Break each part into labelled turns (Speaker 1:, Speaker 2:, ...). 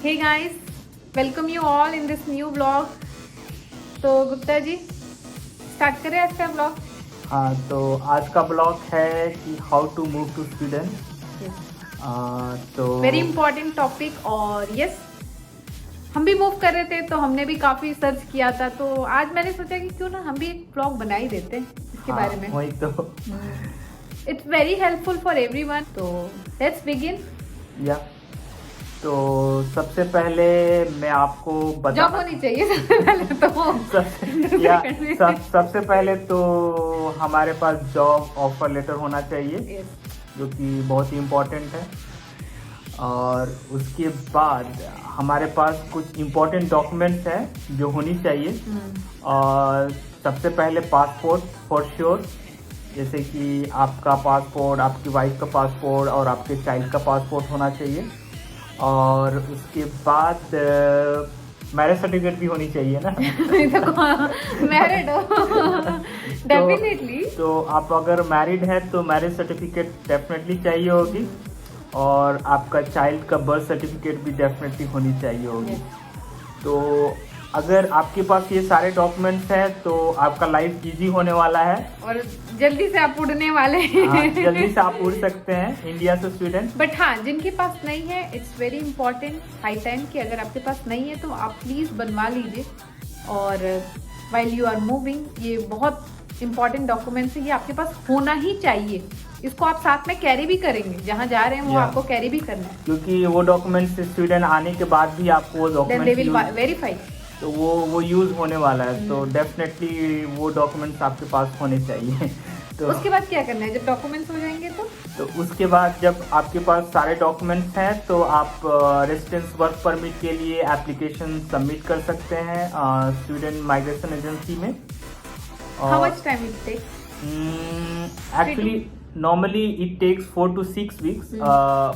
Speaker 1: Hey guys, welcome you all in this new vlog. तो Gupta ji start करें आज का ब्लॉग।
Speaker 2: हाँ, तो आज का ब्लॉग है कि how to move to Sweden. तो
Speaker 1: वेरी इंपॉर्टेंट टॉपिक। और यस, हम भी मूव कर रहे थे तो हमने भी काफी सर्च किया था, तो आज मैंने सोचा कि क्यों ना हम भी एक ब्लॉग बना ही देते हैं इसके बारे में।
Speaker 2: वही तो
Speaker 1: it's very helpful for everyone. तो लेट्स बिगिन।
Speaker 2: या तो सबसे पहले मैं आपको
Speaker 1: जॉब होनी चाहिए सबसे पहले तो
Speaker 2: सबसे पहले तो हमारे पास जॉब ऑफर लेटर होना चाहिए, जो कि बहुत ही इम्पोर्टेंट है। और उसके बाद हमारे पास कुछ इम्पोर्टेंट डॉक्यूमेंट्स हैं जो होनी चाहिए। और सबसे पहले पासपोर्ट फॉर श्योर, जैसे कि आपका पासपोर्ट, आपकी वाइफ का पासपोर्ट और आपके चाइल्ड का पासपोर्ट होना चाहिए। और उसके बाद मैरिज सर्टिफिकेट भी होनी चाहिए ना।
Speaker 1: मैरिड हो डेफिनेटली।
Speaker 2: तो आप अगर मैरिड है तो मैरिज सर्टिफिकेट डेफिनेटली चाहिए होगी। और आपका चाइल्ड का बर्थ सर्टिफिकेट भी डेफिनेटली होनी चाहिए होगी। तो अगर आपके पास ये सारे डॉक्यूमेंट्स हैं तो आपका लाइफ इजी होने वाला है
Speaker 1: और जल्दी से आप उड़ने वाले हैं।
Speaker 2: जल्दी से आप उड़ सकते हैं इंडिया से स्वीडन।
Speaker 1: बट हाँ, जिनके पास नहीं है, it's very important high time कि अगर आपके पास नहीं है तो आप प्लीज बनवा लीजिए। और व्हाइल यू आर मूविंग, ये बहुत इंपॉर्टेंट डॉक्यूमेंट्स है, ये आपके पास होना ही चाहिए। इसको आप साथ में कैरी भी करेंगे, जहाँ जा रहे हैं वो आपको कैरी भी करना है,
Speaker 2: क्योंकि वो डॉक्यूमेंट्स स्वीडन आने के बाद भी आपको वो डॉक्यूमेंट
Speaker 1: वेरीफाई,
Speaker 2: तो वो यूज होने वाला है। तो डेफिनेटली वो डॉक्यूमेंट्स आपके पास होने चाहिए। तो
Speaker 1: उसके बाद क्या करना है जब डॉक्यूमेंट्स हो जाएंगे? तो
Speaker 2: उसके बाद जब आपके पास सारे डॉक्यूमेंट्स हैं तो आप रेजिडेंस वर्क परमिट के लिए एप्लीकेशन सबमिट कर सकते हैं स्वीडन माइग्रेशन एजेंसी में।
Speaker 1: How much time it takes?
Speaker 2: Actually normally it takes 4 to 6 weeks,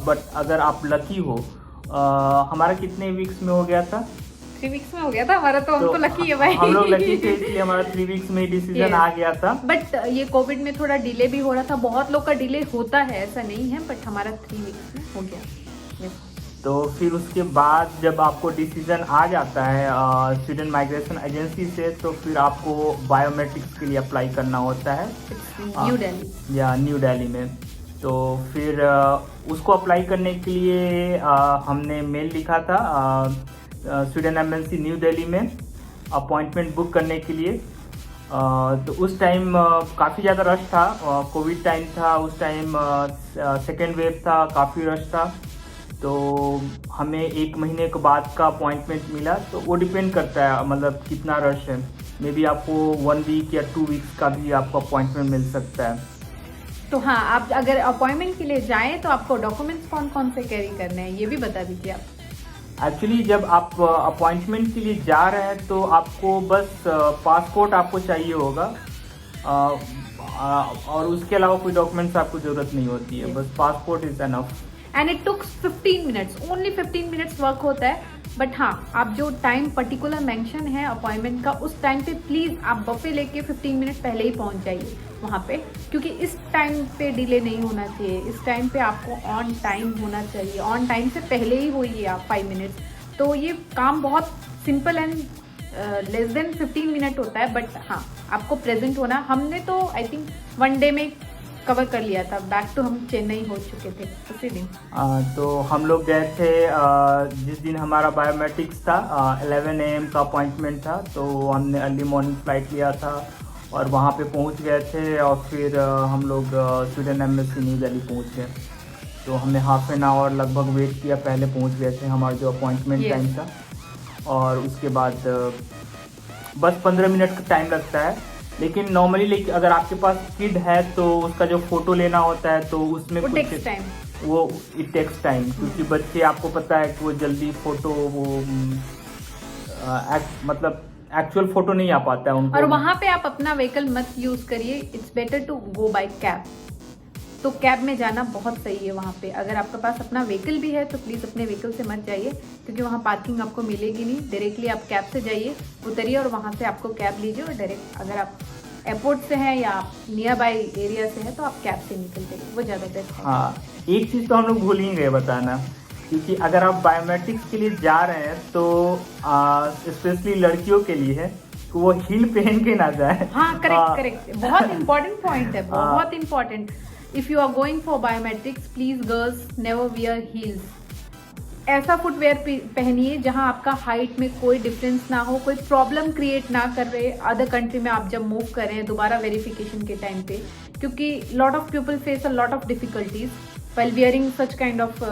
Speaker 2: but अगर आप लकी हो, हमारा कितने वीक्स में हो गया था?
Speaker 1: 3 weeks में हो गया था हमारा। तो हम तो लकी है भाई,
Speaker 2: हम लोग लकी थे, इसलिए हमारा 3 weeks में डिसीजन आ गया था।
Speaker 1: बट ये कोविड में थोड़ा डिले भी हो रहा था, बहुत लोग का डिले होता है, ऐसा नहीं है, बट हमारा 3 weeks में हो गया।
Speaker 2: तो फिर उसके बाद जब आपको डिसीजन आ जाता है स्वीडन माइग्रेशन एजेंसी से, तो फिर आपको बायोमेट्रिक्स के लिए अप्लाई करना होता है
Speaker 1: न्यू दिल्ली
Speaker 2: या न्यू दिल्ली में। तो फिर उसको अप्लाई करने के लिए हमने मेल लिखा था स्वीडन एम्बेसी न्यू दिल्ली में अपॉइंटमेंट बुक करने के लिए। तो उस टाइम काफ़ी ज़्यादा रश था, कोविड टाइम था उस टाइम, सेकेंड वेव था, काफ़ी रश था। तो हमें 1 महीने के बाद का अपॉइंटमेंट मिला। तो वो डिपेंड करता है मतलब कितना रश है। मे बी आपको 1 week या 2 weeks का भी आपको अपॉइंटमेंट मिल सकता है।
Speaker 1: तो हाँ, आप अगर अपॉइंटमेंट के लिए जाएं तो आपको डॉक्यूमेंट्स कौन कौन से कैरी करने हैं ये भी बता दीजिए आप।
Speaker 2: एक्चुअली जब आप अपॉइंटमेंट के लिए जा रहे हैं तो आपको बस पासपोर्ट आपको चाहिए होगा, और उसके अलावा कोई डॉक्यूमेंट्स आपको ज़रूरत नहीं होती है, बस passport is enough.
Speaker 1: And it takes 15 minutes, only 15 minutes work होता है। बट हाँ, आप जो टाइम पर्टिकुलर मेंशन है अपॉइंटमेंट का, उस टाइम पे प्लीज आप बफे लेके 15 मिनट पहले ही पहुंच जाइए वहाँ पे, क्योंकि इस टाइम पे डिले नहीं होना चाहिए। इस टाइम पे आपको ऑन टाइम होना चाहिए, ऑन टाइम से पहले ही होइए आप 5 मिनट्स। तो ये काम बहुत simple and less than 15 minute होता है, बट हाँ आपको प्रेजेंट होना। हमने तो आई थिंक 1 day में कवर कर लिया था, बैक टू हम चेन्नई हो चुके थे उसी दिन।
Speaker 2: तो हम लोग गए थे जिस दिन हमारा बायोमेट्रिक्स था, 11 AM का अपॉइंटमेंट था। तो हमने अर्ली मॉर्निंग फ्लाइट लिया था और वहाँ पे पहुँच गए थे। और फिर हम लोग स्वीडन एम्बेसी न्यू दिल्ली पहुँच गए। तो हमने हाफ एन आवर लगभग वेट किया, पहले पहुँच गए थे हमारा जो अपॉइंटमेंट टाइम था। और उसके बाद बस 15 मिनट का टाइम लगता है। लेकिन नॉर्मली अगर आपके पास किड है तो उसका जो फोटो लेना होता है तो उसमें
Speaker 1: वो
Speaker 2: कुछ इट टेक्स टाइम, क्योंकि बच्चे आपको पता है कि वो जल्दी फोटो मतलब एक्चुअल फोटो नहीं आ पाता है उनको।
Speaker 1: और वहाँ पे आप अपना व्हीकल मत यूज करिए, it's better to go by cab. तो कैब में जाना बहुत सही है वहाँ पे। अगर आपके पास अपना व्हीकल भी है तो प्लीज अपने व्हीकल से मत जाइए, क्योंकि वहाँ पार्किंग आपको मिलेगी नहीं। डायरेक्टली आप कैब से जाइए, उतरिए और वहाँ से आपको कैब लीजिए। और डायरेक्ट अगर आप एयरपोर्ट से हैं या आप नियर बाय एरिया से हैं तो आप कैब से निकल जाइए, वो ज़्यादा बेस्ट है।
Speaker 2: हाँ, एक चीज़ तो हम लोग भूल ही गए बताना क्योंकि अगर आप बायोमेट्रिक्स के लिए जा रहे हैं तो स्पेशली लड़कियों के लिए है कि वो हील पहन के ना जाए।
Speaker 1: हाँ, करेक्ट करेक्ट, बहुत इंपॉर्टेंट पॉइंट है, बहुत important. If you are going for biometrics, please girls never wear heels. ऐसा फुटवेयर पहनिए जहां आपका हाइट में कोई डिफरेंस ना हो, कोई प्रॉब्लम क्रिएट ना कर रहे अदर कंट्री में आप जब मूव कर रहे हैं दोबारा वेरिफिकेशन के टाइम पे, क्योंकि lot of people face a lot of difficulties while wearing such kind of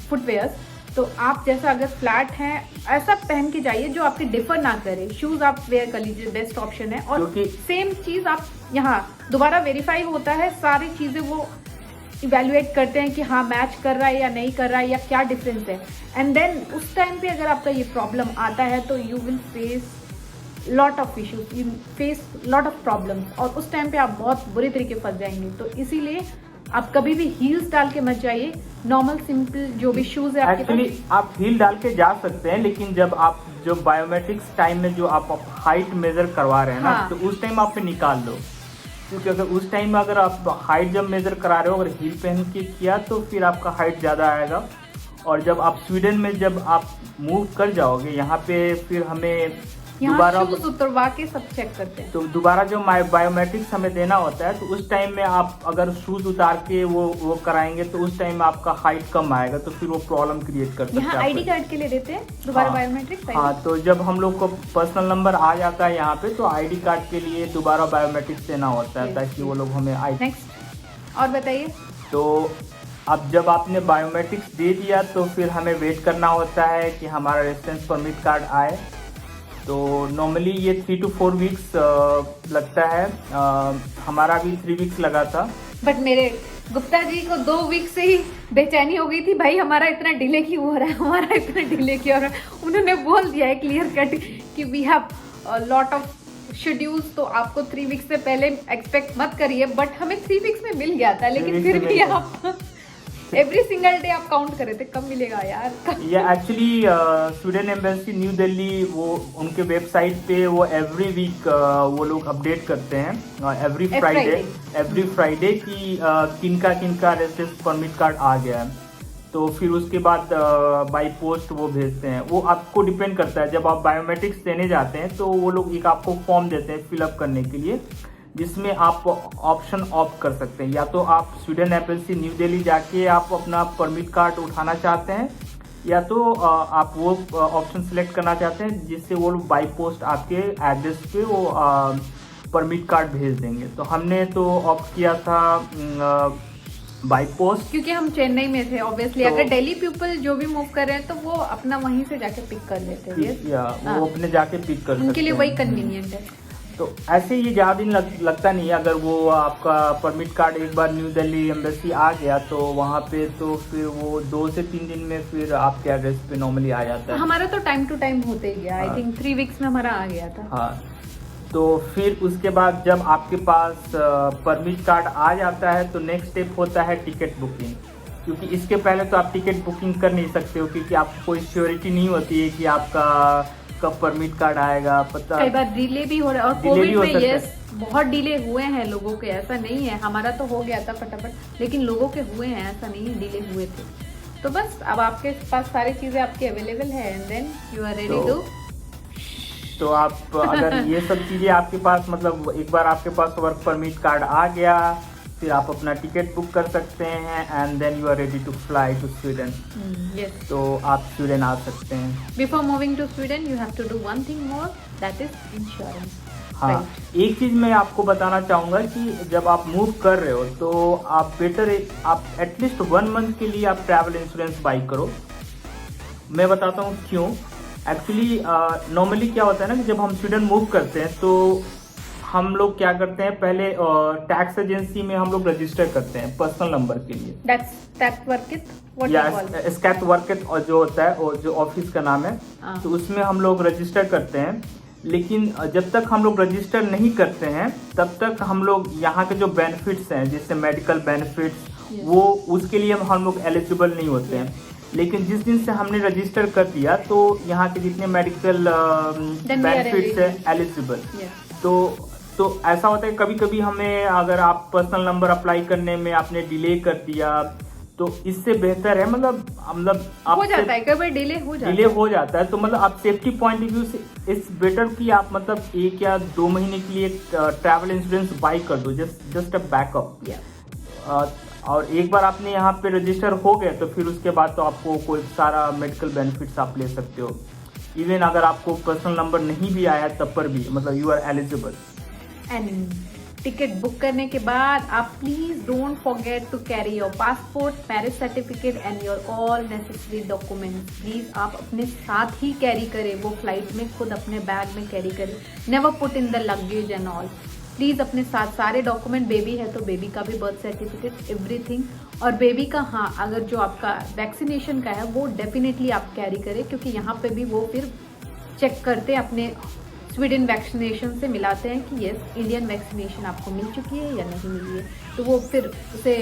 Speaker 1: footwears. तो आप जैसा अगर फ्लैट हैं ऐसा पहन के जाइए जो आपके डिफर ना करे। शूज आप वेयर कर लीजिए, बेस्ट ऑप्शन है। और सेम चीज आप यहाँ दोबारा वेरीफाई होता है, सारी चीजें वो इवेल्युएट करते हैं कि हाँ मैच कर रहा है या नहीं कर रहा है या क्या डिफरेंस है। एंड देन उस टाइम पे अगर आपका ये प्रॉब्लम आता है तो you will face lot of issues, you face lot of problems, और उस टाइम पे आप बहुत बुरे तरीके फंस जाएंगे। तो इसीलिए आप कभी भी हील्स डाल के मत जाइए, नॉर्मल सिंपल जो भी शूज है आपके पास।
Speaker 2: एक्चुअली आप हील डाल के जा सकते हैं, लेकिन जब आप जो बायोमेट्रिक्स टाइम में जो आप हाइट मेजर करवा रहे हैं ना,
Speaker 1: हाँ।
Speaker 2: तो उस टाइम आप निकाल लो, क्योंकि अगर उस टाइम में अगर आप हाइट जब मेजर करा रहे हो अगर हील पहन के किया तो फिर आपका हाइट ज़्यादा आएगा। और जब आप स्वीडन में जब आप मूव कर जाओगे यहाँ पे, फिर हमें दोबारा
Speaker 1: शूज उतरवा के सब चेक करते हैं।
Speaker 2: तो दोबारा जो बायोमेट्रिक्स हमें देना होता है, तो उस टाइम में आप अगर शूज उतार के वो कराएंगे तो उस टाइम में आपका हाइट कम आएगा, तो फिर वो प्रॉब्लम क्रिएट कर सकता है।
Speaker 1: यहाँ आईडी कार्ड के लिए देते हैं दोबारा बायोमेट्रिक्स।
Speaker 2: हाँ, तो जब हम लोग को पर्सनल नंबर आ जाता है यहाँ पे, तो आईडी कार्ड के लिए दोबारा बायोमेट्रिक्स देना होता है ताकि वो लोग हमें
Speaker 1: नेक्स्ट और बताइए।
Speaker 2: तो अब जब आपने बायोमेट्रिक्स दे दिया तो फिर हमें वेट करना होता है कि हमारा रेजिडेंस परमिट कार्ड आए। तो नॉर्मली ये 3 to 4 वीक्स लगता है। हमारा भी 3 वीक्स लगा था।
Speaker 1: बट मेरे गुप्ता जी को 2 वीक से ही बेचैनी हो गई थी, भाई हमारा इतना डिले क्यों हो रहा है, हमारा इतना डिले क्यों हो रहा है। उन्होंने बोल दिया है क्लियर कट कि we have lot of schedules, तो आपको 3 वीक्स से पहले एक्सपेक्ट मत करिए। बट हमें 3 वीक्स में मिल गया था, लेकिन फिर भी आप एवरी सिंगल डे आप काउंट कर रहे थे कब मिलेगा यार।
Speaker 2: ये actually Sweden embassy new Delhi, वो उनके वेबसाइट पे वो एवरी वीक वो लोग अपडेट करते हैं, एवरी फ्राइडे की किनका रेजिडेंस परमिट कार्ड आ गया है। तो फिर उसके बाद बाई पोस्ट वो भेजते हैं। वो आपको डिपेंड करता है, जब आप बायोमेट्रिक्स देने जाते हैं तो वो लोग एक आपको फॉर्म देते हैं फिलअप करने के लिए, जिसमें आप ऑप्शन ऑप्ट कर सकते हैं। या तो आप स्वीडन एम्बेसी न्यू दिल्ली जाके आप अपना परमिट कार्ड उठाना चाहते हैं, या तो आप वो ऑप्शन सिलेक्ट करना चाहते हैं जिससे वो लोग बाई पोस्ट आपके एड्रेस पे वो परमिट कार्ड भेज देंगे। तो हमने तो ऑप्ट किया था बाई पोस्ट,
Speaker 1: क्योंकि हम चेन्नई में थे। ऑब्वियसली
Speaker 2: तो,
Speaker 1: अगर दिल्ली पीपल जो भी मूव कर रहे हैं तो वो अपना वहीं से जाके पिक कर लेते हैं,
Speaker 2: वो अपने जाके पिक कर सकते हैं,
Speaker 1: उनके लिए वही कन्वीनियंट है।
Speaker 2: तो ऐसे ही ज़्यादा दिन लगता नहीं है। अगर वो आपका परमिट कार्ड एक बार न्यू दिल्ली एम्बेसी आ गया तो वहाँ पे तो फिर वो 2 से 3 दिन में फिर आपके एड्रेस पे नॉर्मली आ जाता है।
Speaker 1: हमारा तो टाइम टू टाइम होते ही गया। आई थिंक 3 वीक्स में हमारा आ गया था।
Speaker 2: हाँ, तो फिर उसके बाद जब आपके पास परमिट कार्ड आ जाता है तो नेक्स्ट स्टेप होता है टिकट बुकिंग। क्योंकि इसके पहले तो आप टिकट बुकिंग कर नहीं सकते हो, क्योंकि आपको कोई श्योरिटी नहीं होती है कि आपका कब परमिट कार्ड आएगा। पता
Speaker 1: कई बार डिले भी हो रहा है, और कोविड में यस बहुत डिले हुए हैं लोगों के, ऐसा नहीं है। हमारा तो हो गया था फटाफट, लेकिन लोगों के हुए हैं, ऐसा नहीं है डिले हुए थे। तो बस अब आपके पास सारी चीजें आपकी अवेलेबल है and then you are ready to.
Speaker 2: तो आप अगर ये सब चीजें आपके पास, मतलब एक बार आपके पास वर्क परमिट कार्ड आ गया, फिर आप अपना टिकट बुक कर सकते हैं and then you are ready to fly to Sweden.
Speaker 1: Yes,
Speaker 2: तो आप स्वीडन आ सकते हैं।
Speaker 1: Before moving to Sweden you have to do one thing more, that is insurance.
Speaker 2: हाँ, एक चीज मैं आपको बताना चाहूंगा कि जब आप मूव कर रहे हो तो आप आप एटलीस्ट 1 मंथ के लिए आप ट्रैवल इंश्योरेंस बाई करो। मैं बताता हूँ क्यों। एक्चुअली नॉर्मली क्या होता है ना कि जब हम स्वीडन मूव करते हैं तो हम लोग क्या करते हैं, पहले टैक्स एजेंसी में हम लोग रजिस्टर करते हैं पर्सनल नंबर के लिए। स्कैट वर्कित और जो होता है और जो ऑफिस का नाम है, तो उसमें हम लोग रजिस्टर करते हैं। लेकिन जब तक हम लोग रजिस्टर नहीं करते हैं तब तक हम लोग यहाँ के जो बेनिफिट्स हैं जैसे मेडिकल बेनिफिट्स वो उसके लिए हम लोग एलिजिबल नहीं होते हैं। लेकिन जिस दिन से हमने रजिस्टर कर दिया तो यहाँ के जितने मेडिकल बेनिफिट्स है एलिजिबल। तो ऐसा होता है कभी कभी हमें, अगर आप पर्सनल नंबर अप्लाई करने में आपने डिले कर दिया तो इससे बेहतर है मतलब आप
Speaker 1: हो जाता है, कई बार डिले हो जाता
Speaker 2: डिले हो जाता है, तो मतलब आप सेफ्टी पॉइंट ऑफ व्यू से इट्स बेटर कि आप मतलब 1 या 2 महीने के लिए ट्रैवल इंश्योरेंस बाई कर दो, जस्ट अ बैकअप। और एक बार आपने यहाँ पे रजिस्टर हो गए तो फिर उसके बाद तो आपको कोई सारा मेडिकल बेनिफिट्स आप ले सकते हो। इवन अगर आपको पर्सनल नंबर नहीं भी आया तब पर भी मतलब you are eligible.
Speaker 1: And ticket book करने के बाद आप please don't forget to carry your passport, marriage certificate and your all necessary documents. Please आप अपने साथ ही कैरी करें, वो फ्लाइट में खुद अपने बैग में कैरी करें। Never put in the luggage and all. Please अपने साथ सारे डॉक्यूमेंट, बेबी है तो बेबी का भी बर्थ सर्टिफिकेट, एवरीथिंग। और बेबी का हाँ, अगर जो आपका वैक्सीनेशन का है वो डेफिनेटली आप कैरी करें, क्योंकि यहाँ पे भी वो फिर चेक करते हैं, अपने स्वीडन वैक्सीनेशन से मिलाते हैं कि यस इंडियन वैक्सीनेशन आपको मिल चुकी है या नहीं मिली है, तो वो फिर उसे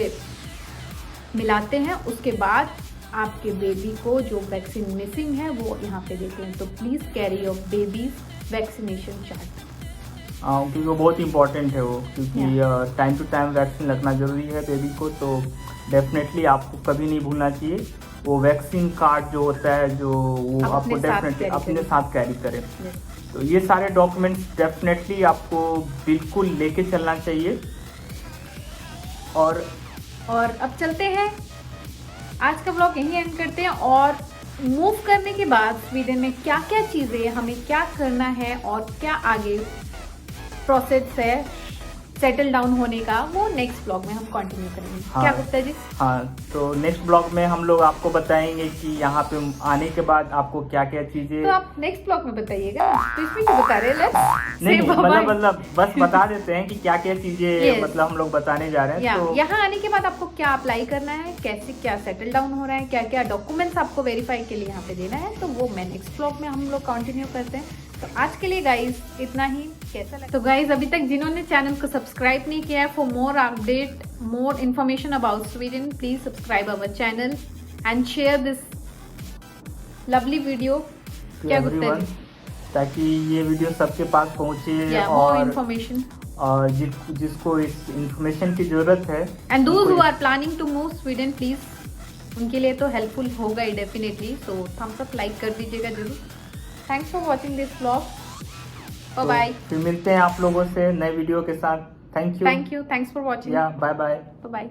Speaker 1: मिलाते हैं। उसके बाद आपके बेबी को जो वैक्सीन मिसिंग है वो यहाँ पे देते हैं। तो please carry your babies vaccination chart,
Speaker 2: क्योंकि वो बहुत इंपॉर्टेंट है वो, क्योंकि टाइम टू टाइम वैक्सीन लगना जरूरी है बेबी को। तो डेफिनेटली आपको कभी नहीं भूलना चाहिए वो वैक्सीन कार्ड जो होता है, जो वो आपको डेफिनेटली अपने साथ कैरी करें। तो ये सारे डॉक्यूमेंट्स डेफिनेटली आपको बिल्कुल लेके चलना चाहिए। और
Speaker 1: अब चलते हैं, आज का ब्लॉग यहीं एंड करते हैं। और मूव करने के बाद स्वीडन में क्या क्या चीज़ें हमें क्या करना है और क्या आगे प्रोसेस है सेटल डाउन होने का, वो नेक्स्ट ब्लॉग में हम कंटिन्यू करेंगे।
Speaker 2: हाँ,
Speaker 1: क्या गुप्ता जी?
Speaker 2: हाँ, तो नेक्स्ट ब्लॉग में हम लोग आपको बताएंगे कि यहाँ पे आने के बाद आपको क्या क्या चीजें।
Speaker 1: तो आप नेक्स्ट ब्लॉग में बताइएगा, तो इसमें क्यों बता रहे हैं?
Speaker 2: नहीं, मतलब बस बता देते हैं कि क्या क्या चीजें मतलब हम लोग बताने जा रहे हैं। तो
Speaker 1: यहाँ आने के बाद आपको क्या अप्लाई करना है, कैसे क्या सेटल डाउन हो रहा है, क्या क्या डॉक्यूमेंट्स आपको वेरीफाई के लिए यहाँ पे देना है, तो वो मैं नेक्स्ट ब्लॉग में हम लोग कंटिन्यू करते हैं। तो आज के लिए गाइज इतना ही। कैसा लगा? तो गाइज अभी तक जिन्होंने चैनल को सब्सक्राइब नहीं किया है, for more update, more information about Sweden, please subscribe our channel and share this lovely video. क्या गुप्ता जी?
Speaker 2: ताकि ये वीडियो सबके पास पहुंचे
Speaker 1: और इन्फॉर्मेशन
Speaker 2: और जिसको इस इन्फॉर्मेशन की जरूरत है,
Speaker 1: and those who are planning to move Sweden, please उनके लिए तो हेल्पफुल होगा ही definitely. So thumbs up, like कर दीजिएगा जरूर। Thanks for watching this blog. Bye bye.
Speaker 2: फिर मिलते हैं आप लोगों से नए वीडियो के साथ। Thank you.
Speaker 1: Thanks for watching.
Speaker 2: Bye bye.
Speaker 1: Bye.